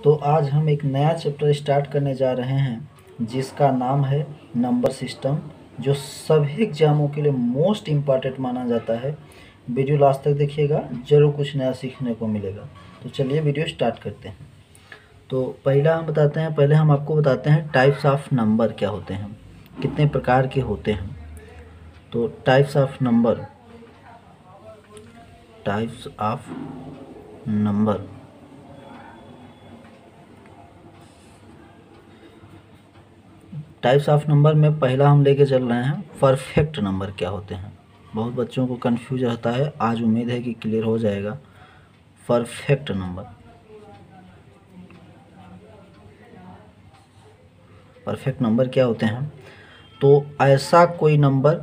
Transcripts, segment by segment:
तो आज हम एक नया चैप्टर स्टार्ट करने जा रहे हैं जिसका नाम है नंबर सिस्टम, जो सभी एग्जामों के लिए मोस्ट इम्पॉर्टेंट माना जाता है। वीडियो लास्ट तक देखिएगा, ज़रूर कुछ नया सीखने को मिलेगा। तो चलिए वीडियो स्टार्ट करते हैं। तो पहले हम आपको बताते हैं टाइप्स ऑफ नंबर क्या होते हैं, कितने प्रकार के होते हैं। तो टाइप्स ऑफ नंबर में पहला हम लेके चल रहे हैं परफेक्ट नंबर क्या होते हैं। बहुत बच्चों को कंफ्यूज रहता है, आज उम्मीद है कि क्लियर हो जाएगा। परफेक्ट नंबर क्या होते हैं? तो ऐसा कोई नंबर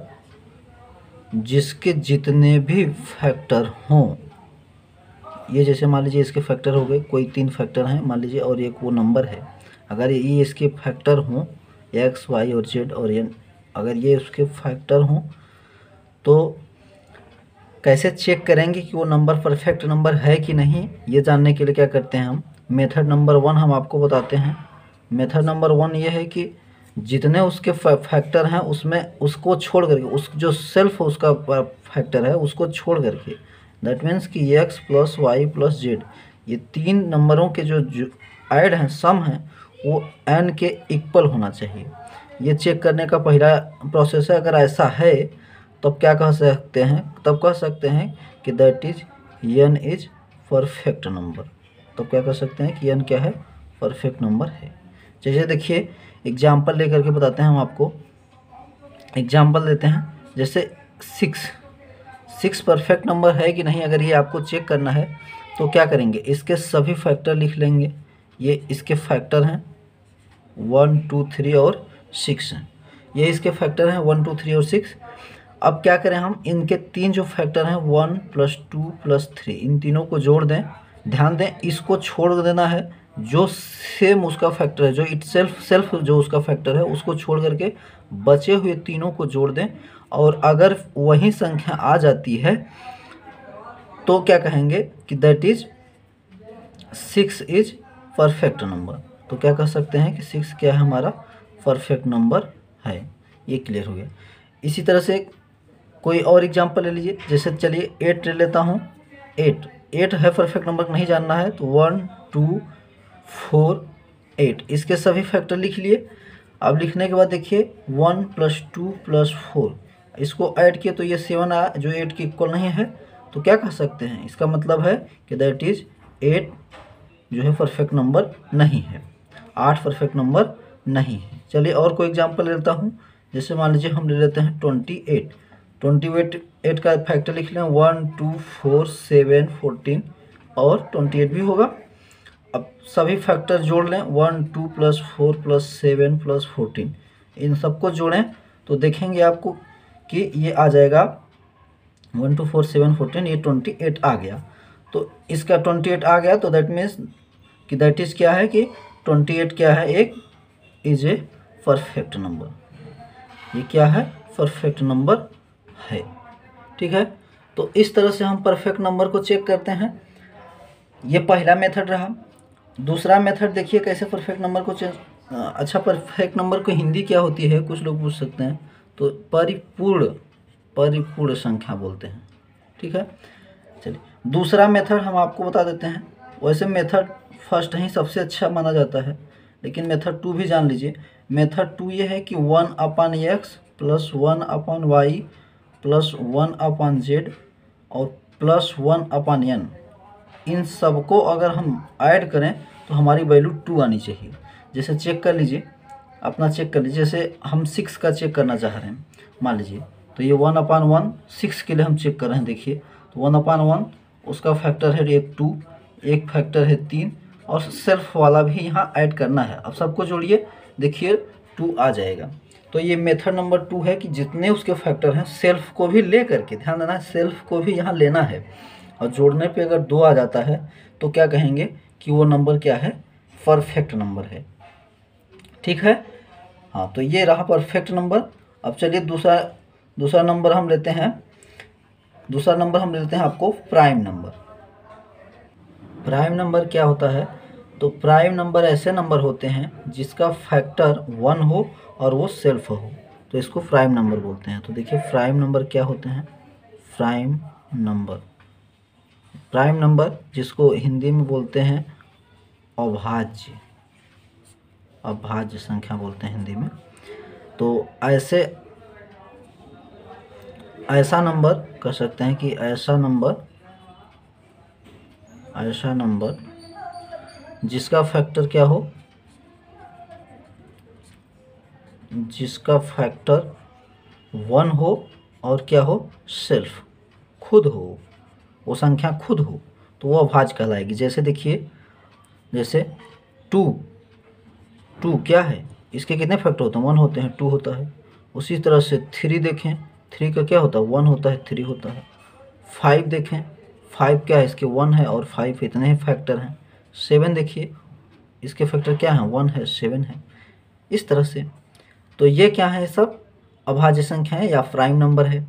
जिसके जितने भी फैक्टर हों, ये जैसे मान लीजिए इसके फैक्टर हो गए, कोई 3 फैक्टर हैं मान लीजिए, और एक वो नंबर है। अगर ये इसके फैक्टर हों x, y और z और n, अगर ये उसके फैक्टर हों तो कैसे चेक करेंगे कि वो नंबर परफेक्ट नंबर है कि नहीं? ये जानने के लिए क्या करते हैं हम, मेथड नंबर 1 हम आपको बताते हैं। मेथड नंबर 1 ये है कि जितने उसके फैक्टर हैं उसमें उसको छोड़ करके, उस जो सेल्फ उसका फैक्टर है उसको छोड़ करके, दैट मीन्स कि x plus Y plus Z, ये 3 नंबरों के जो ऐड हैं, सम हैं, वो n के इक्वल होना चाहिए। ये चेक करने का पहला प्रोसेस है। अगर ऐसा है तब क्या कह सकते हैं? तब कह सकते हैं कि that is n is perfect number. तब क्या कह सकते हैं कि n क्या है? परफेक्ट नंबर है। जैसे देखिए एग्जाम्पल लेकर के बताते हैं हम आपको। एग्जाम्पल देते हैं, जैसे 6 परफेक्ट नंबर है कि नहीं, अगर ये आपको चेक करना है तो क्या करेंगे, इसके सभी फैक्टर लिख लेंगे। ये इसके फैक्टर हैं 1, 2, 3 और 6 हैं। ये इसके फैक्टर हैं 1, 2, 3 और 6। अब क्या करें हम, इनके 3 जो फैक्टर हैं 1 + 2 + 3, इन तीनों को जोड़ दें। ध्यान दें, इसको छोड़ देना है जो सेम उसका फैक्टर है, जो सेल्फ जो उसका फैक्टर है उसको छोड़ करके बचे हुए तीनों को जोड़ दें। और अगर वही संख्या आ जाती है तो क्या कहेंगे कि that is 6 is perfect number. तो क्या कह सकते हैं कि 6 क्या है? हमारा परफेक्ट नंबर है। ये क्लियर हो गया। इसी तरह से कोई और एग्जांपल ले लीजिए। जैसे चलिए 8 ले लेता हूँ। 8 है परफेक्ट नंबर, नहीं जानना है तो 1, 2, 4, 8 इसके सभी फैक्टर लिख लिए। अब लिखने के बाद देखिए 1 + 2 + 4, इसको ऐड किए तो ये 7 आया, जो 8 के इक्वल नहीं है। तो क्या कह सकते हैं? इसका मतलब है कि दैट इज 8 जो है परफेक्ट नंबर नहीं है, 8 परफेक्ट नंबर नहीं है। चलिए और कोई एग्जांपल लेता हूँ। जैसे मान लीजिए हम ले लेते हैं 28 का फैक्टर लिख लें 1, 2, 4, 7, 14 और 28 भी होगा। अब सभी फैक्टर जोड़ लें 1, 2 + 4 + 7 + 14, इन सबको जोड़ें तो देखेंगे आपको कि ये आ जाएगा 1, 2, 4, 7, 14, ये 28 आ गया। तो इसका 28 आ गया तो दैट मीन्स कि दैट इज क्या है कि 28 क्या है? एक इज ए परफेक्ट नंबर। ये क्या है? परफेक्ट नंबर है। ठीक है, तो इस तरह से हम परफेक्ट नंबर को चेक करते हैं। ये पहला मेथड रहा। दूसरा मेथड देखिए कैसे परफेक्ट नंबर को अच्छा, परफेक्ट नंबर को हिंदी क्या होती है, कुछ लोग पूछ सकते हैं। तो परिपूर्ण संख्या बोलते हैं। ठीक है, चलिए दूसरा मेथड हम आपको बता देते हैं। वैसे मेथड फर्स्ट ही सबसे अच्छा माना जाता है, लेकिन मेथड 2 भी जान लीजिए। मेथड 2 ये है कि 1/x + 1/y + 1/z और +1/n, इन सबको अगर हम ऐड करें तो हमारी वैल्यू 2 आनी चाहिए। जैसे चेक कर लीजिए, अपना चेक कर लीजिए। जैसे हम 6 का चेक करना चाह रहे हैं मान लीजिए, तो ये 1/1 6 के लिए हम चेक कर रहे हैं। देखिए तो 1/1 उसका फैक्टर है 2, एक फैक्टर है 3 और सेल्फ वाला भी यहाँ ऐड करना है। अब सबको जोड़िए, देखिए 2 आ जाएगा। तो ये मेथड नंबर 2 है कि जितने उसके फैक्टर हैं सेल्फ को भी ले करके, ध्यान देना सेल्फ को भी यहाँ लेना है, और जोड़ने पे अगर 2 आ जाता है तो क्या कहेंगे कि वो नंबर क्या है? परफेक्ट नंबर है। ठीक है, हाँ, तो ये रहा परफेक्ट नंबर। अब चलिए दूसरा नंबर हम लेते हैं। दूसरा नंबर हम लेते हैं आपको प्राइम नंबर। प्राइम नंबर क्या होता है? तो प्राइम नंबर ऐसे नंबर होते हैं जिसका फैक्टर 1 हो और वो सेल्फ हो, तो इसको प्राइम नंबर बोलते हैं। तो देखिए प्राइम नंबर क्या होते हैं, प्राइम नंबर जिसको हिंदी में बोलते हैं अभाज्य संख्या बोलते हैं हिंदी में। तो ऐसा नंबर कह सकते हैं कि ऐसा नंबर जिसका फैक्टर क्या हो, जिसका फैक्टर 1 हो और क्या हो, सेल्फ खुद हो, वो संख्या खुद हो, तो वो अभाज्य कहलाएगी। जैसे देखिए, जैसे 2 क्या है, इसके कितने फैक्टर होते हैं, 1 होते हैं, 2 होता है। उसी तरह से 3 देखें, 3 का क्या होता है, 1 होता है, 3 होता है। 5 देखें, 5 क्या है, इसके 1 है और 5 इतने ही फैक्टर हैं। 7 देखिए, इसके फैक्टर क्या है, 1 है, 7 है। इस तरह से तो ये क्या है, सब अभाज्य संख्या है या प्राइम नंबर है।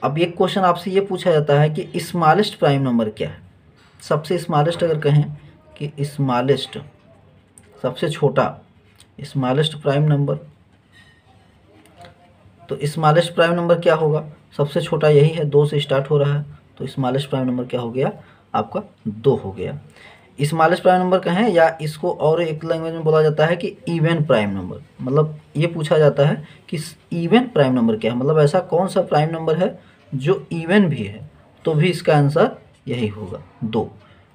अब एक क्वेश्चन आपसे ये पूछा जाता है कि स्मॉलेस्ट प्राइम नंबर क्या है। सबसे स्मॉलेस्ट अगर कहें कि स्मॉलेस्ट, सबसे छोटा स्मॉलेस्ट प्राइम नंबर, तो स्मॉलेस्ट प्राइम नंबर क्या होगा, सबसे छोटा यही है, 2 से स्टार्ट हो रहा है, तो स्मॉलेस्ट प्राइम नंबर क्या हो गया आपका, 2 हो गया। स्मॉलेस्ट प्राइम नंबर कहें या इसको और एक लैंग्वेज में बोला जाता है कि इवन प्राइम नंबर, मतलब ये पूछा जाता है कि इवन प्राइम नंबर क्या है, मतलब ऐसा कौन सा प्राइम नंबर है जो इवन भी है, तो भी इसका आंसर यही होगा 2।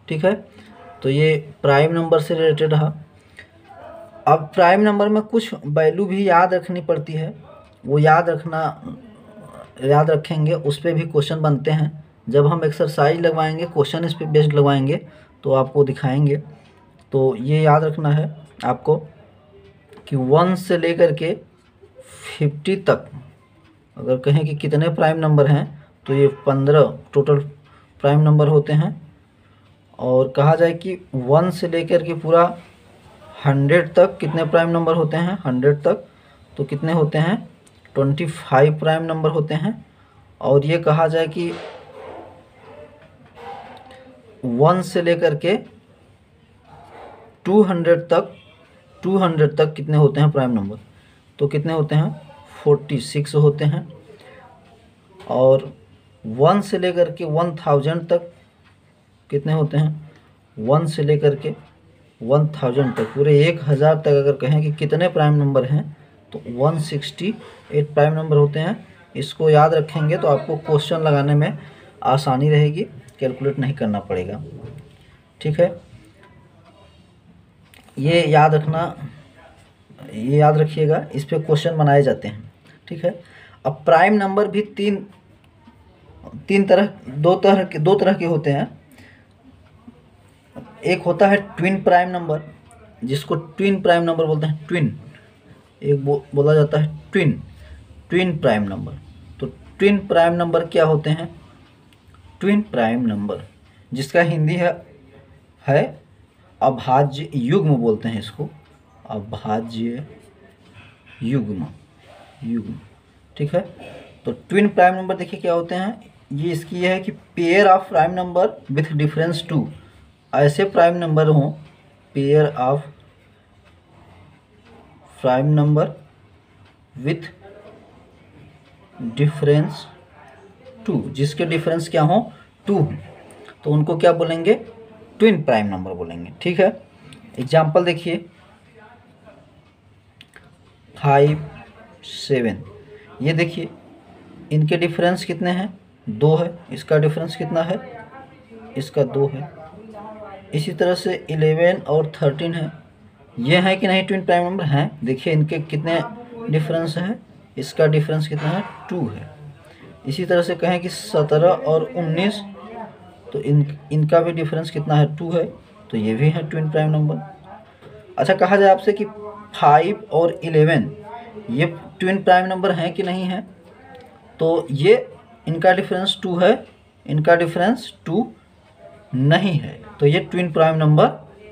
ठीक है, तो ये प्राइम नंबर से रिलेटेड रहा। अब प्राइम नंबर में कुछ वैल्यू भी याद रखनी पड़ती है, वो याद रखेंगे, उस पर भी क्वेश्चन बनते हैं। जब हम एक्सरसाइज लगवाएंगे, क्वेश्चन इस पर बेस्ड लगवाएंगे तो आपको दिखाएंगे। तो ये याद रखना है आपको कि 1 से लेकर के 50 तक अगर कहें कि कितने प्राइम नंबर हैं, तो ये 15 टोटल प्राइम नंबर होते हैं। और कहा जाए कि 1 से लेकर के पूरा 100 तक कितने प्राइम नंबर होते हैं, 100 तक तो कितने होते हैं, 25 प्राइम नंबर होते हैं। और ये कहा जाए कि 1 से लेकर के 200 तक कितने होते हैं प्राइम नंबर, तो कितने होते हैं, 46 होते हैं। और 1 से लेकर के 1000 तक कितने होते हैं, 1 से लेकर के 1000 तक, पूरे 1000 तक अगर कहें कि कितने प्राइम नंबर हैं, तो 168 प्राइम नंबर होते हैं। इसको याद रखेंगे तो आपको क्वेश्चन लगाने में आसानी रहेगी, कैलकुलेट नहीं करना पड़ेगा। ठीक है, ये याद रखिएगा, इस पे क्वेश्चन बनाए जाते हैं। ठीक है, अब प्राइम नंबर भी दो तरह के होते हैं। एक होता है ट्विन प्राइम नंबर, जिसको ट्विन प्राइम नंबर बोलते हैं, ट्विन, एक बोला जाता है ट्विन प्राइम नंबर। तो ट्विन प्राइम नंबर क्या होते हैं, ट्विन प्राइम नंबर जिसका हिंदी है अभाज्य युग्म बोलते हैं इसको, अभाज्य युग्म। ठीक है, तो ट्विन प्राइम नंबर देखिए क्या होते हैं, ये इसकी यह है कि pair of prime number with difference 2, ऐसे प्राइम नंबर हों, pair of prime number with difference 2, जिसके डिफरेंस क्या हो, 2, तो उनको क्या बोलेंगे, ट्विन प्राइम नंबर बोलेंगे। ठीक है, एग्जाम्पल देखिए 5, 7, ये देखिए इनके डिफरेंस कितने हैं, 2 है, इसका डिफरेंस कितना है, इसका 2 है। इसी तरह से 11 और 13 है, ये है कि नहीं ट्विन प्राइम नंबर हैं, देखिए इनके कितने डिफरेंस है, इसका डिफरेंस कितना है, 2 है। इसी तरह से कहें कि 17 और 19, तो इनका भी डिफरेंस कितना है, 2 है, तो ये भी है ट्विन प्राइम नंबर। अच्छा, कहा जाए आपसे कि 5 और 11 ये ट्विन प्राइम नंबर हैं कि नहीं है, तो ये इनका डिफरेंस 2 है, इनका डिफरेंस 2 नहीं है, तो ये ट्विन प्राइम नंबर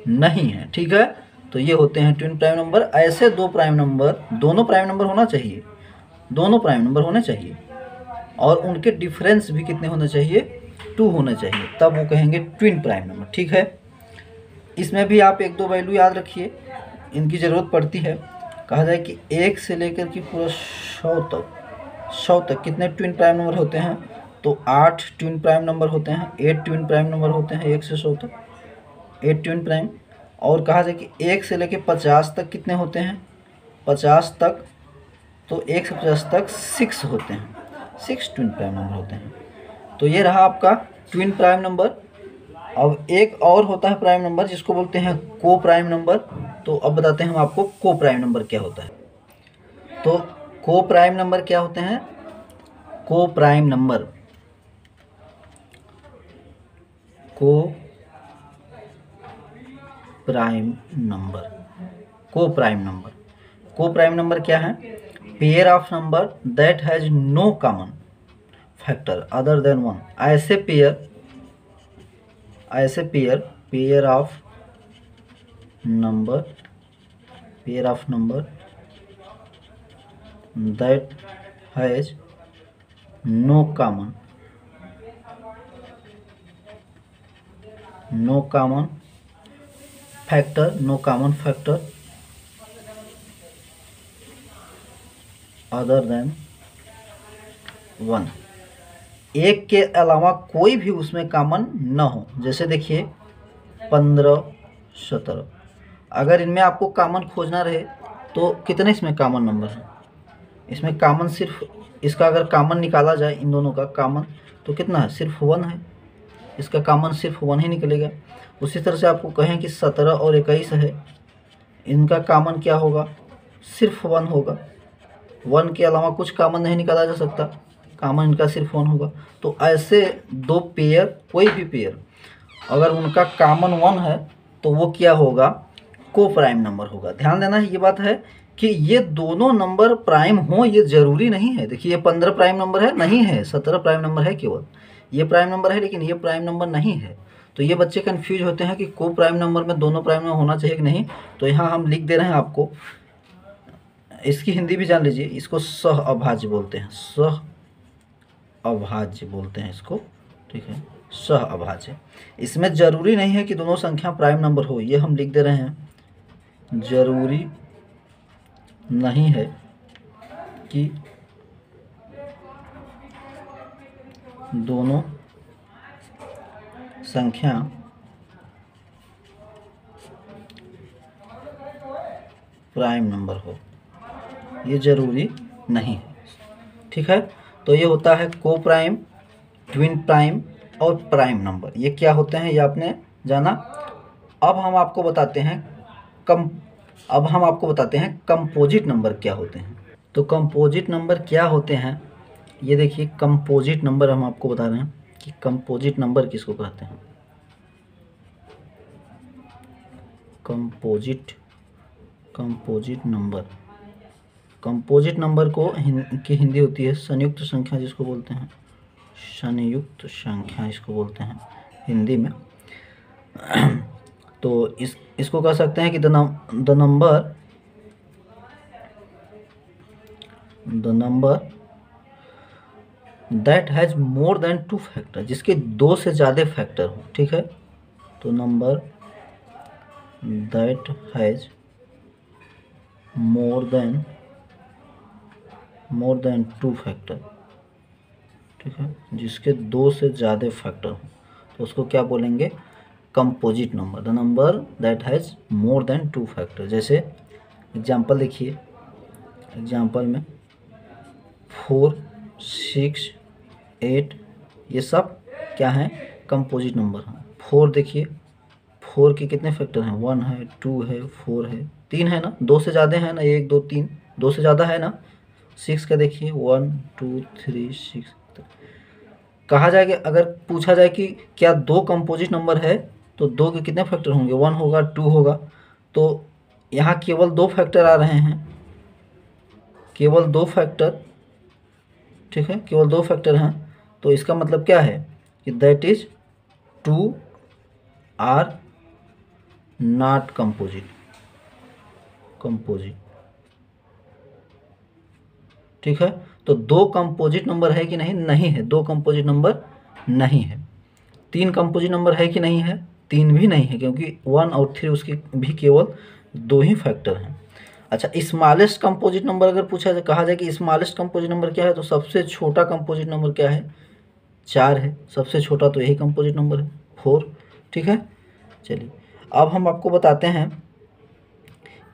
नहीं है। ठीक है, तो ये होते हैं ट्विन प्राइम नंबर। ऐसे दोनों प्राइम नंबर होना चाहिए, दोनों प्राइम नंबर होने चाहिए, और उनके डिफरेंस भी कितने होने चाहिए, 2 होने चाहिए, तब वो कहेंगे ट्विन प्राइम नंबर। ठीक है, इसमें भी आप एक दो वैल्यू याद रखिए, इनकी ज़रूरत पड़ती है। कहा जाए कि 1 से लेकर के पूरा 100 तक कितने ट्विन प्राइम नंबर होते हैं, तो 8 ट्विन प्राइम नंबर होते हैं, 8 ट्विन प्राइम नंबर होते हैं 1 से 100 तक, 8 ट्विन प्राइम। और कहा जाए कि 1 से लेकर 50 तक कितने होते हैं, 50 तक, तो 1 से 50 तक 6 होते हैं, 6 ट्विन प्राइम नंबर होते हैं। तो ये रहा आपका ट्विन प्राइम नंबर। अब एक और होता है प्राइम नंबर जिसको बोलते हैं को प्राइम नंबर। तो अब बताते हैं हम आपको को प्राइम नंबर क्या होता है। तो को प्राइम नंबर क्या होते हैं, coprime number, coprime number, coprime number, coprime number क्या है, pair of number that has no common factor other than 1। ऐसे pair of number that has no common factor other than 1। एक के अलावा कोई भी उसमें common न हो। जैसे देखिए 15, 17, अगर इनमें आपको कॉमन खोजना रहे तो कितने इसमें कॉमन नंबर हैं, इसमें कॉमन सिर्फ, इसका अगर कॉमन निकाला जाए इन दोनों का कॉमन तो कितना है, सिर्फ 1 है, इसका कॉमन सिर्फ 1 ही निकलेगा। उसी तरह से आपको कहें कि 17 और 21 है, इनका कॉमन क्या होगा, सिर्फ 1 होगा, 1 के अलावा कुछ कॉमन नहीं निकाला जा सकता, कॉमन इनका सिर्फ 1 होगा। तो ऐसे दो पेयर, कोई भी पेयर अगर उनका कॉमन 1 है तो वो क्या होगा, को प्राइम नंबर होगा। ध्यान देना ये बात है कि ये दोनों नंबर प्राइम हो ये ज़रूरी नहीं है। देखिए ये 15 प्राइम नंबर है, नहीं है, 17 प्राइम नंबर है, केवल ये प्राइम नंबर है लेकिन ये प्राइम नंबर नहीं है। तो ये बच्चे कंफ्यूज होते हैं कि को प्राइम नंबर में दोनों प्राइम नंबर होना चाहिए कि नहीं। तो यहाँ हम लिख दे रहे हैं आपको, इसकी हिंदी भी जान लीजिए, इसको सह अभाज्य बोलते हैं, सह अभाज्य बोलते हैं इसको, ठीक है, सह अभाज्य। इसमें ज़रूरी नहीं है कि दोनों संख्या प्राइम नंबर हो, ये हम लिख दे रहे हैं, ज़रूरी नहीं है कि दोनों संख्या प्राइम नंबर हो, ये ज़रूरी नहीं है, ठीक है। तो ये होता है को प्राइम, ट्विन प्राइम और प्राइम नंबर, ये क्या होते हैं ये आपने जाना। अब हम आपको बताते हैं कंपोजिट नंबर क्या होते हैं। तो कंपोजिट नंबर क्या होते हैं, ये देखिए कंपोजिट नंबर हम आपको बता रहे हैं कि कंपोजिट नंबर किसको कहते हैं। कंपोजिट नंबर को की हिंदी होती है संयुक्त संख्या, जिसको बोलते हैं संयुक्त संख्या, इसको बोलते हैं हिंदी में। तो इसको कह सकते हैं कि the number that has more than 2 factor, जिसके 2 से ज़्यादा फैक्टर हो, ठीक है। तो number that has more than 2 factor, ठीक है, जिसके 2 से ज़्यादा फैक्टर हो, तो उसको क्या बोलेंगे, composite number. The number that has more than 2 factor. जैसे एग्जांपल देखिए, एग्जांपल में 4, 6, 8 ये सब क्या हैं, कंपोजिट नंबर हैं। 4 देखिए, 4 के कितने फैक्टर हैं, 1 है, 2 है, 4 है, 3 है ना, 2 से ज़्यादा है ना, 1 2 3, 2 से ज़्यादा है ना। 6 का देखिए 1 2 3 6। कहा जाए कि अगर पूछा जाए कि क्या 2 कंपोजिट नंबर है तो 2 के कितने फैक्टर होंगे, 1 होगा, 2 होगा। तो यहाँ केवल 2 फैक्टर आ रहे हैं, केवल 2 फैक्टर, ठीक है, केवल 2 फैक्टर हैं। तो इसका मतलब क्या है कि that is 2 are not composite, ठीक है। तो 2 कंपोजिट नंबर है कि नहीं, नहीं है, 2 कंपोजिट नंबर नहीं है। 3 कंपोजिट नंबर है कि नहीं है, 3 भी नहीं है, क्योंकि 1 और 3 उसके भी केवल 2 ही फैक्टर हैं। अच्छा, स्मॉलेस्ट कंपोजिट नंबर अगर पूछा जाए, कहा जाए कि स्मॉलेस्ट कंपोजिट नंबर क्या है, तो सबसे छोटा कंपोजिट नंबर क्या है, 4 है। सबसे छोटा तो यही कंपोजिट नंबर है, 4। ठीक है, चलिए अब हम आपको बताते हैं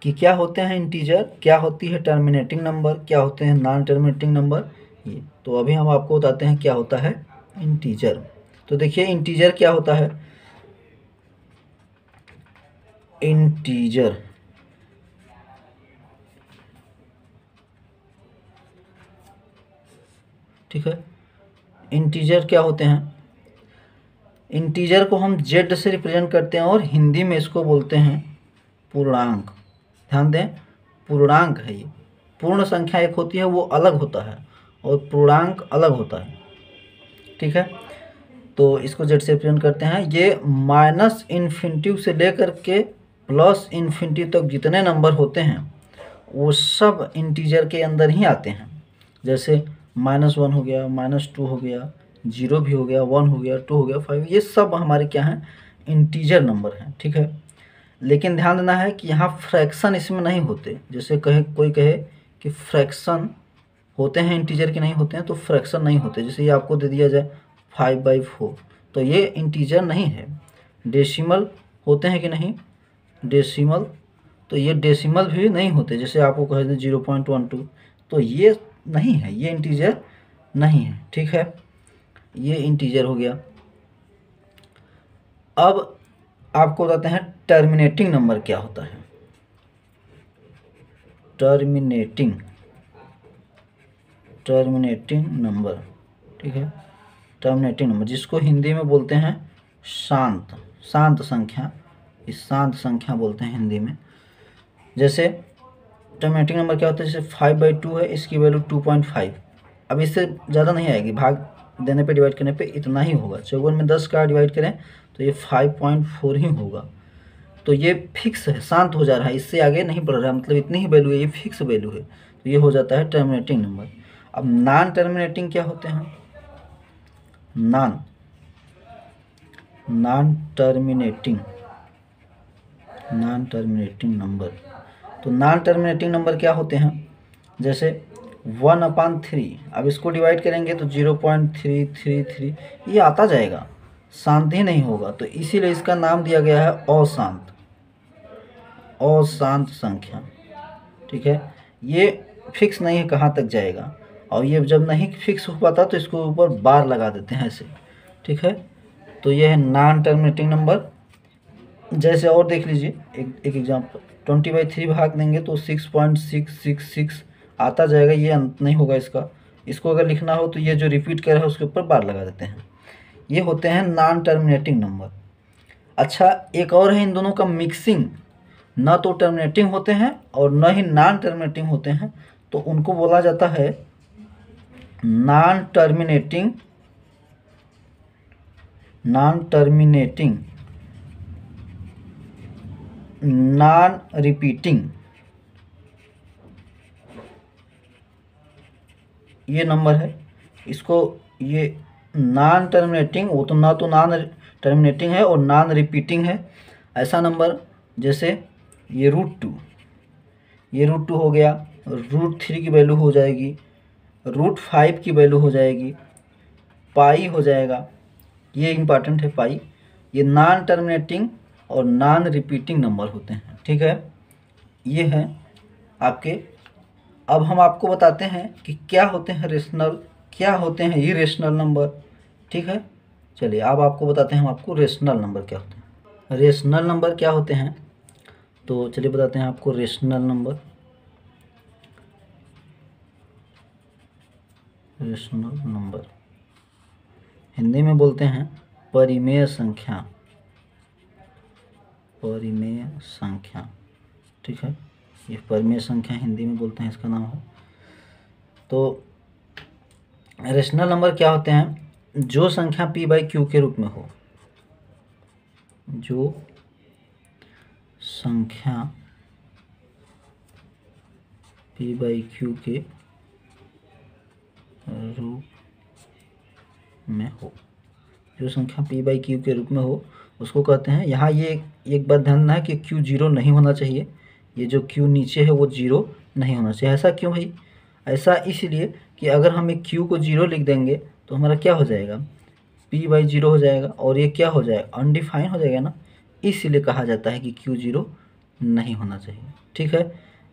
कि क्या होते हैं इंटीजर, क्या होती है टर्मिनेटिंग नंबर, क्या होते हैं नॉन टर्मिनेटिंग नंबर। ये तो अभी हम आपको बताते हैं क्या होता है इंटीजर। तो देखिए इंटीजर क्या होता है। इंटीजर ठीक है, इंटीजर क्या होते हैं, इंटीजर को हम जेड से रिप्रेजेंट करते हैं और हिंदी में इसको बोलते हैं पूर्णांक। ध्यान दें, पूर्णांक है ये। पूर्ण संख्या एक होती है वो अलग होता है और पूर्णांक अलग होता है। ठीक है, तो इसको जेड से रिप्रेजेंट करते हैं। ये माइनस इन्फिनिटी से लेकर के प्लस इन्फिनिटी तक जितने नंबर होते हैं वो सब इंटीजर के अंदर ही आते हैं। जैसे -1 हो गया, -2 हो गया, 0 भी हो गया, 1 हो गया, 2 हो गया, 5, ये सब हमारे क्या हैं, इंटीजर नंबर हैं। ठीक है, लेकिन ध्यान देना है कि यहाँ फ्रैक्शन इसमें नहीं होते। जैसे कोई कहे कि फ्रैक्शन होते हैं इंटीजर के नहीं होते हैं, तो फ्रैक्शन नहीं होते। जैसे ये आपको दे दिया जाए 5/4, तो ये इंटीजर नहीं है। डेसिमल होते हैं कि नहीं, डेसिमल, तो ये डेसिमल भी नहीं होते। जैसे आपको कह दें 0.12, तो ये नहीं है, ये इंटीजर नहीं है। ठीक है, ये इंटीजर हो गया। अब आपको बताते हैं टर्मिनेटिंग नंबर क्या होता है। टर्मिनेटिंग नंबर, ठीक है, टर्मिनेटिंग नंबर जिसको हिंदी में बोलते हैं शांत संख्या। इस शांत संख्या बोलते हैं हिंदी में। जैसे टर्मिनेटिंग नंबर क्या होता है, जैसे 5/2 है, इसकी वैल्यू 2.5। अब इससे ज़्यादा नहीं आएगी, भाग देने पे डिवाइड करने पे इतना ही होगा। 54 में 10 का डिवाइड करें तो ये 5.4 ही होगा। तो ये फिक्स है, शांत हो जा रहा है, इससे आगे नहीं बढ़ रहा है, मतलब इतनी ही वैल्यू है, ये फिक्स वैल्यू है। तो ये हो जाता है टर्मिनेटिंग नंबर। अब नॉन टर्मिनेटिंग क्या होते हैं, नॉन टर्मिनेटिंग नंबर। तो नॉन टर्मिनेटिंग नंबर क्या होते हैं, जैसे 1/3। अब इसको डिवाइड करेंगे तो 0.333 ये आता जाएगा, शांत ही नहीं होगा। तो इसीलिए इसका नाम दिया गया है अशांत संख्या। ठीक है, ये फिक्स नहीं है कहाँ तक जाएगा, और ये जब नहीं फिक्स हो पाता तो इसको ऊपर बार लगा देते हैं ऐसे। ठीक है, तो ये है नॉन टर्मिनेटिंग नंबर। जैसे और देख लीजिए एक एग्जाम्पल, 20/3 भाग देंगे तो 6.666 आता जाएगा, ये अंत नहीं होगा इसका। इसको अगर लिखना हो तो ये जो रिपीट कर रहा है उसके ऊपर बार लगा देते हैं। ये होते हैं नॉन टर्मिनेटिंग नंबर। अच्छा, एक और है इन दोनों का मिक्सिंग, न तो टर्मिनेटिंग होते हैं और न ही नॉन टर्मिनेटिंग होते हैं, तो उनको बोला जाता है नॉन टर्मिनेटिंग नॉन रिपीटिंग। ये नंबर है, इसको ये नॉन टर्मिनेटिंग, वो तो ना तो नॉन टर्मिनेटिंग है और नॉन रिपीटिंग है। ऐसा नंबर जैसे ये √2 हो गया, √3 की वैल्यू हो जाएगी, √5 की वैल्यू हो जाएगी, पाई हो जाएगा। ये इम्पॉर्टेंट है पाई। ये नॉन टर्मिनेटिंग और नॉन रिपीटिंग नंबर होते हैं। ठीक है, ये हैं आपके। अब हम आपको बताते हैं कि क्या होते हैं रेशनल, क्या होते हैं इरेशनल नंबर। ठीक है, चलिए अब आपको बताते हैं हम आपको रेशनल नंबर क्या होते हैं। रेशनल नंबर क्या होते हैं, तो चलिए बताते हैं आपको rational number. Rational number Hindi में बोलते हैं परिमेय संख्या। ठीक है, ये परिमेय संख्या हिंदी में बोलते हैं, इसका नाम है। तो रेशनल नंबर क्या होते हैं, जो संख्या p/q के रूप में हो, जो संख्या p/q के रूप में हो, जो संख्या p/q के रूप में हो उसको कहते हैं। यहाँ ये एक बात ध्यान देना है कि क्यू जीरो नहीं होना चाहिए, ये जो क्यू नीचे है वो जीरो नहीं होना चाहिए। ऐसा क्यों भाई? ऐसा इसलिए कि अगर हम एक क्यू को जीरो लिख देंगे तो हमारा क्या हो जाएगा, पी बाई जीरो हो जाएगा, और ये क्या हो जाएगा, अनडिफाइन हो जाएगा ना। इसलिए कहा जाता है कि क्यू जीरो नहीं होना चाहिए। ठीक है,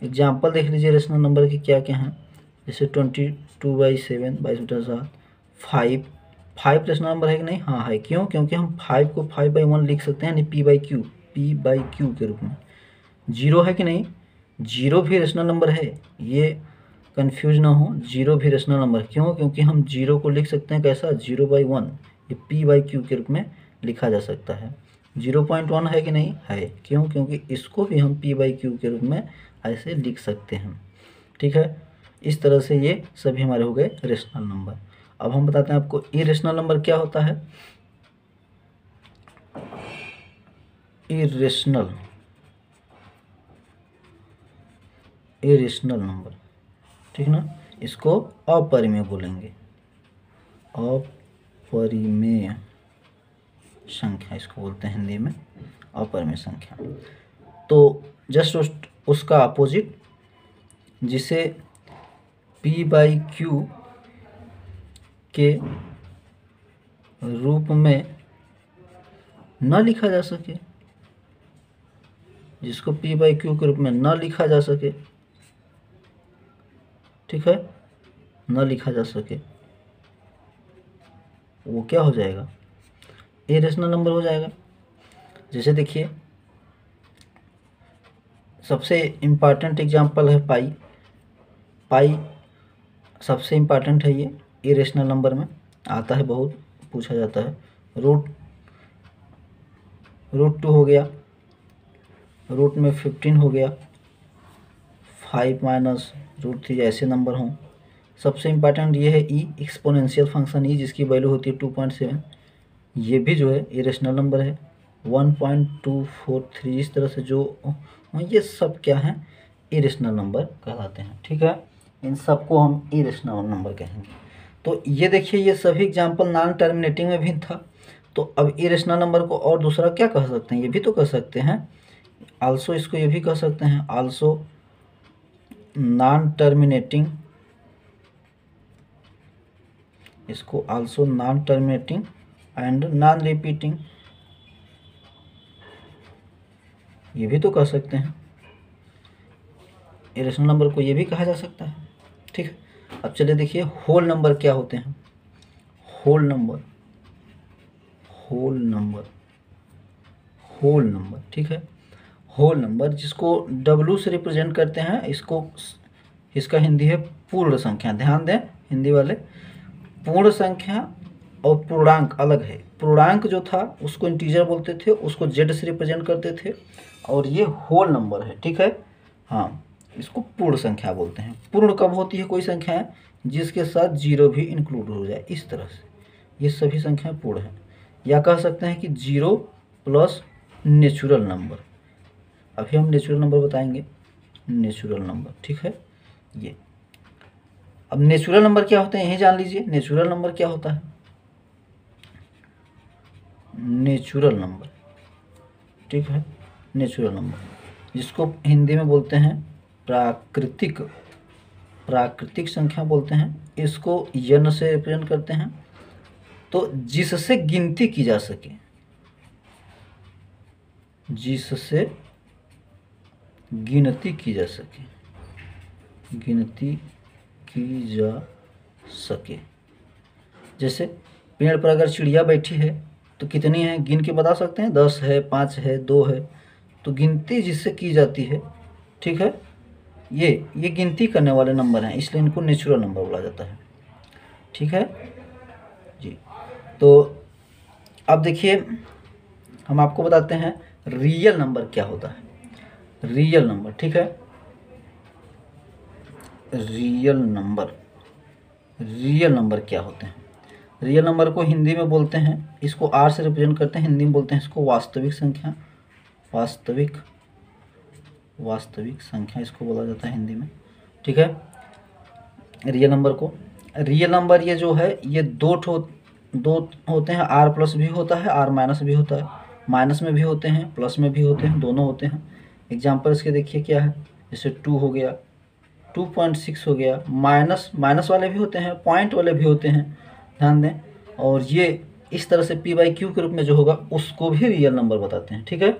एग्जाम्पल देख लीजिए रेशनल नंबर के क्या क्या हैं। जैसे 22/7, 22/7, 5 रेशनल नंबर है कि नहीं? हाँ है। क्यों? क्योंकि हम 5 को 5/1 लिख सकते हैं, यानी p/q के रूप में। 0 है कि नहीं? 0 भी रेशनल नंबर है, ये कंफ्यूज ना हो, 0 भी रेशनल नंबर। क्यों? क्योंकि हम 0 को लिख सकते हैं कैसा, 0/1, ये p/q के रूप में लिखा जा सकता है। 0.1 है कि नहीं? है। क्यों? क्योंकि इसको भी हम p/q के रूप में ऐसे लिख सकते हैं। ठीक है, इस तरह से ये सभी हमारे हो गए रेशनल नंबर। अब हम बताते हैं आपको इरेशनल नंबर क्या होता है। इरेशनल नंबर, ठीक ना, इसको अपरिमेय बोलेंगे, अपरिमेय संख्या इसको बोलते हैं हिंदी में, अपरिमेय संख्या। तो जस्ट उसका अपोजिट, जिसे p/q के रूप में न लिखा जा सके, जिसको p/q के रूप में न लिखा जा सके, ठीक है, न लिखा जा सके, वो क्या हो जाएगा, इरेशनल नंबर हो जाएगा। जैसे देखिए सबसे इम्पॉर्टेंट एग्जांपल है पाई सबसे इम्पॉर्टेंट है, ये इरेशनल नंबर में आता है, बहुत पूछा जाता है। रूट 2 हो गया, रूट में 15 हो गया, 5 - √3 ऐसे नंबर हों। सबसे इम्पॉर्टेंट ये है एक्सपोनेंशियल फंक्शन जिसकी वैल्यू होती है 2.7, ये भी जो है इरेशनल नंबर है। 1.243 इस तरह से जो ये सब क्या हैं, इरेशनल नंबर कहलाते हैं। ठीक है, इन सबको हम इरेशनल नंबर कहेंगे। तो ये देखिए ये सभी एग्जाम्पल नॉन टर्मिनेटिंग में भी था। तो अब इरेशनल नंबर को और दूसरा क्या कह सकते हैं, ये भी तो कह सकते हैं आल्सो, इसको ये भी कह सकते हैं आल्सो नॉन टर्मिनेटिंग, इसको also known terminating and non repeating, ये भी तो कह सकते हैं। इरेशनल नंबर को ये भी कहा जा सकता है। ठीक है, अब चलिए देखिए होल नंबर क्या होते हैं। होल नंबर, ठीक है, होल नंबर जिसको W से रिप्रेजेंट करते हैं, इसका हिंदी है पूर्ण संख्या। ध्यान दें हिंदी वाले, पूर्ण संख्या और पूर्णांक अलग है। पूर्णांक जो था उसको इंटीजर बोलते थे, उसको Z से रिप्रेजेंट करते थे, और ये होल नंबर है। ठीक है, हाँ, इसको पूर्ण संख्या बोलते हैं। पूर्ण कब होती है कोई संख्या जिसके साथ 0 भी इंक्लूड हो जाए, इस तरह से ये सभी संख्याएं पूर्ण हैं। या कह सकते हैं कि 0 प्लस नेचुरल नंबर, अभी हम नेचुरल नंबर बताएंगे, नेचुरल नंबर। ठीक है, ये अब नेचुरल नंबर क्या होते हैं यही जान लीजिए। नेचुरल नंबर क्या होता है, नेचुरल नंबर, ठीक है, नेचुरल नंबर जिसको हिंदी में बोलते हैं प्राकृतिक संख्या बोलते हैं। इसको n से रिप्रेजेंट करते हैं, तो जिससे गिनती की जा सके, जिससे गिनती की जा सके, गिनती की जा सके। जैसे पेड़ पर अगर चिड़िया बैठी है तो कितनी है गिन के बता सकते हैं, 10 है, 5 है, 2 है, तो गिनती जिससे की जाती है। ठीक है, ये गिनती करने वाले नंबर हैं, इसलिए इनको नेचुरल नंबर बोला जाता है। ठीक है जी, तो अब देखिए हम आपको बताते हैं रियल नंबर क्या होता है। रियल नंबर, ठीक है, रियल नंबर क्या होते हैं। रियल नंबर को हिंदी में बोलते हैं, इसको R से रिप्रेजेंट करते हैं, हिंदी में बोलते हैं इसको वास्तविक संख्या। वास्तविक संख्या इसको बोला जाता है हिंदी में। ठीक है, रियल नंबर को, रियल नंबर ये जो है ये दो होते हैं, R+ भी होता है, R- भी होता है। माइनस में भी होते हैं, प्लस में भी होते हैं, दोनों होते हैं। एग्जाम्पल इसके देखिए क्या है, जैसे 2 हो गया, 2.6 हो गया। माइनस माइनस वाले भी होते हैं, पॉइंट वाले भी होते हैं, ध्यान दें। और ये इस तरह से p/q के रूप में जो होगा उसको भी रियल नंबर बताते हैं, ठीक है।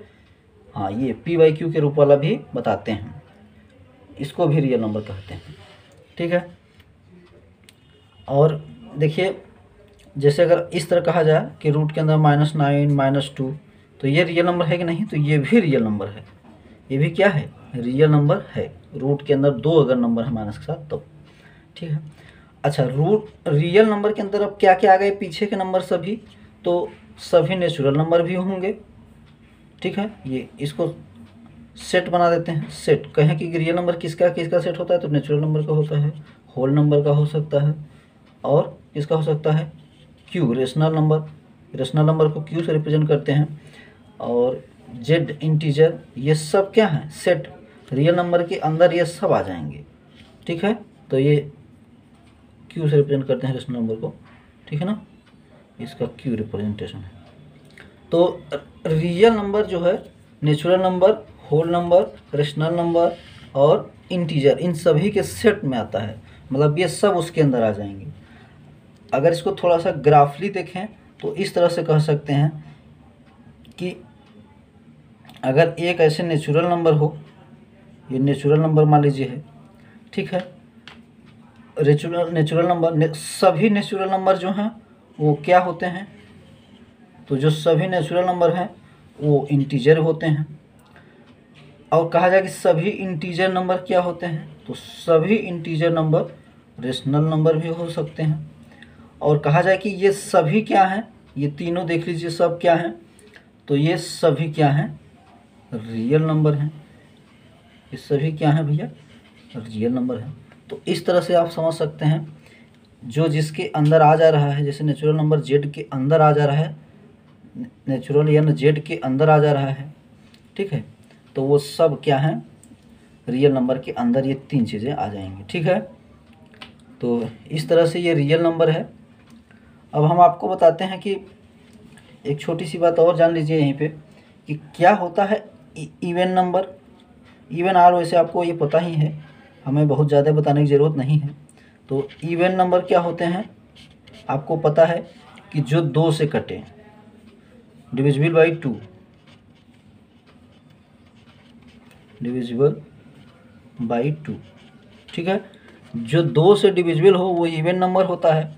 हाँ, ये p/q के रूप वाला भी बताते हैं, इसको भी रियल नंबर कहते हैं, ठीक है। और देखिए, जैसे अगर इस तरह कहा जाए कि रूट के अंदर -9 -2, तो ये रियल नंबर है कि नहीं, तो ये भी रियल नंबर है, ये भी क्या है, रियल नंबर है। रूट के अंदर 2 अगर नंबर है माइनस के साथ तब, ठीक है। अच्छा, रूट रियल नंबर के अंदर अब क्या क्या आ गए, पीछे के नंबर सभी, तो सभी नेचुरल नंबर भी होंगे, ठीक है। ये इसको सेट बना देते हैं। सेट कहें कि रियल नंबर किसका किसका सेट होता है, तो नेचुरल नंबर का होता है, होल नंबर का हो सकता है, और किसका हो सकता है, Q, rational number. Rational number को क्यू से रिप्रेजेंट करते हैं। और जेड, इंटीजर, ये सब क्या है, सेट। रियल नंबर के अंदर ये सब आ जाएंगे, ठीक है। तो ये क्यू से रिप्रेजेंट करते हैं रेशनल नंबर को, ठीक है ना, इसका क्यू रिप्रेजेंटेशन है। तो रियल नंबर जो है, natural number, whole number, rational number और इंटीजर, इन सभी के सेट में आता है, मतलब ये सब उसके अंदर आ जाएंगे। अगर इसको थोड़ा सा ग्राफली देखें तो इस तरह से कह सकते हैं कि अगर एक ऐसे नेचुरल नंबर हो, ये नेचुरल नंबर मान लीजिए है, ठीक है। नेचुरल नंबर, सभी नेचुरल नंबर जो हैं वो क्या होते हैं, तो जो सभी नेचुरल नंबर हैं वो इंटीजर होते हैं। और कहा जाए कि सभी इंटीजर नंबर क्या होते हैं, तो सभी इंटीजर नंबर रेशनल नंबर भी हो सकते हैं। और कहा जाए कि ये सभी क्या हैं, ये तीनों देख लीजिए सब क्या हैं, तो ये सभी क्या हैं, रियल नंबर हैं। ये सभी क्या हैं भैया, रियल नंबर हैं। तो इस तरह से आप समझ सकते हैं, जो जिसके अंदर आ जा रहा है, जैसे नेचुरल नंबर जेड के अंदर आ जा रहा है, नेचुरल या जेड के अंदर आ जा रहा है, ठीक है, तो वो सब क्या हैं, रियल नंबर के अंदर ये तीन चीज़ें आ जाएंगी, ठीक है। तो इस तरह से ये रियल नंबर है। अब हम आपको बताते हैं कि एक छोटी सी बात और जान लीजिए यहीं पे कि क्या होता है इवन नंबर, इवन आर, वैसे आपको ये पता ही है, हमें बहुत ज़्यादा बताने की ज़रूरत नहीं है। तो इवन नंबर क्या होते हैं, आपको पता है कि जो 2 से कटे, डिविजिबल बाई 2, डिविजिबल बाई 2, ठीक है। जो 2 से डिविजिबल हो वो इवन नंबर होता है।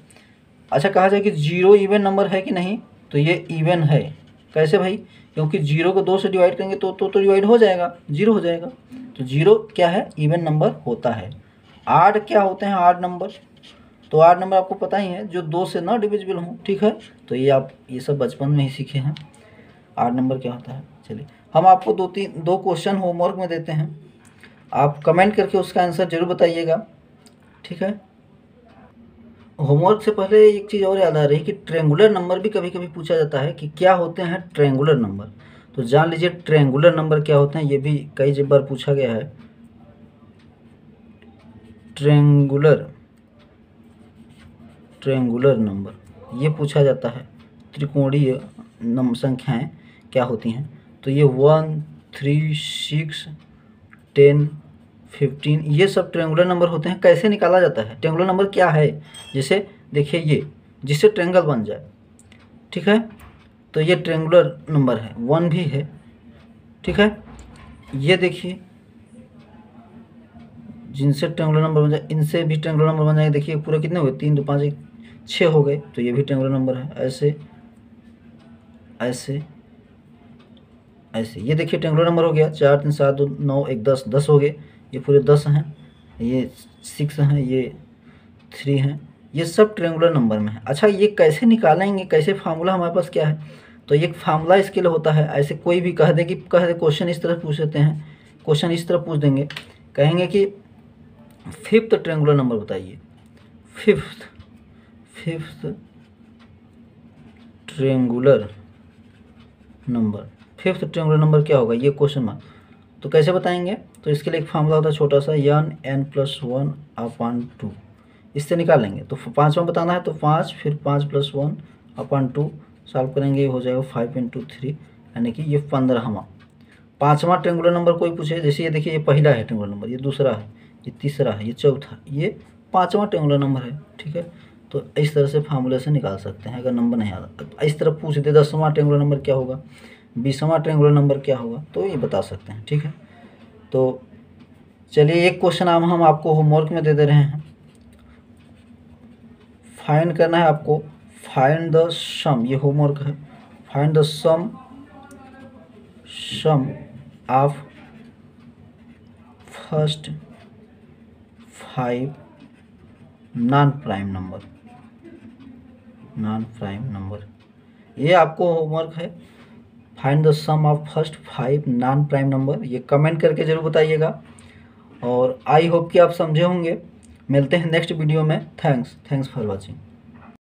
अच्छा, कहा जाए कि 0 इवन नंबर है कि नहीं, तो ये इवन है। कैसे भाई, क्योंकि 0 को 2 से डिवाइड करेंगे तो डिवाइड हो जाएगा, 0 हो जाएगा। तो 0 क्या है, इवन नंबर होता है। आड क्या होते हैं, आड नंबर, तो आड नंबर आपको पता ही है, जो 2 से ना डिविजिबल हों, ठीक है। तो ये आप ये सब बचपन में ही सीखे हैं, आड नंबर क्या होता है। चलिए, हम आपको दो क्वेश्चन होमवर्क में देते हैं, आप कमेंट करके उसका आंसर जरूर बताइएगा, ठीक है। होमवर्क से पहले एक चीज़ और याद आ रही है कि ट्रायंगुलर नंबर भी कभी कभी पूछा जाता है कि क्या होते हैं ट्रायंगुलर नंबर। तो जान लीजिए ट्रायंगुलर नंबर क्या होते हैं, ये भी कई बार पूछा गया है। ट्रायंगुलर नंबर ये पूछा जाता है, त्रिकोणीय संख्याएं क्या होती हैं। तो ये 1, 3, 6, 10, 15, ये सब ट्रायंगुलर नंबर होते हैं। कैसे निकाला जाता है, ट्रायंगुलर नंबर क्या है, जैसे देखिए ये, जिससे ट्रायंगल बन जाए, ठीक है, तो ये ट्रायंगुलर नंबर है। 1 भी है, ठीक है। ये देखिए, जिनसे ट्रायंगुलर नंबर बन जाए, इनसे भी ट्रायंगुलर नंबर बन जाएंगे। देखिए पूरे कितने हुए, 3, 2, 5, 1, 6 हो गए, तो ये भी ट्रायंगुलर नंबर है। ऐसे ऐसे ऐसे, ये देखिए ट्रायंगुलर नंबर हो गया, 4, 3, 7, 2, 9, 1, 10, 10 हो गए, ये पूरे 10 हैं, ये 6 हैं, ये 3 हैं, ये सब ट्रायंगुलर नंबर में है। अच्छा, ये कैसे निकालेंगे, कैसे फार्मूला हमारे पास क्या है, तो एक फार्मूला इसके लिए होता है। ऐसे कोई भी कह दे क्वेश्चन इस तरह पूछ देते हैं, क्वेश्चन इस तरह पूछ देंगे, कहेंगे कि 5th ट्रायंगुलर नंबर बताइए, 5th triangular number, 5th triangular number क्या होगा, ये क्वेश्चन मार्क। तो कैसे बताएंगे, तो इसके लिए एक फार्मूला होता है छोटा सा, n+1/2, इससे निकालेंगे। तो 5वां बताना है तो 5, फिर 5 + 1/2 सॉल्व करेंगे, हो जाएगा 5 × 3 यानी कि ये 15वां। 5वां ट्रेंगुलर नंबर कोई पूछे, जैसे ये देखिए, ये पहला है ट्रेंगुलर नंबर, ये दूसरा है, ये तीसरा है, ये चौथा, ये 5वां ट्रेंगुलर नंबर है। ठीक है, तो इस तरह से फार्मूले से निकाल सकते हैं अगर नंबर नहीं आता। इस तरह पूछ दे 10वां ट्रेंगुलर नंबर क्या होगा, 20वां ट्रेंगुलर नंबर क्या होगा, तो ये बता सकते हैं। ठीक है, तो चलिए एक क्वेश्चन हम आपको होमवर्क में दे दे रहे हैं। फाइंड करना है आपको, फाइंड द सम, ये होमवर्क है। Find the sum of first 5 non prime number, ये आपको होमवर्क है। Find the sum of first 5 non prime number, ये कमेंट करके ज़रूर बताइएगा। और आई होप कि आप समझे होंगे। मिलते हैं नेक्स्ट वीडियो में। Thanks for watching.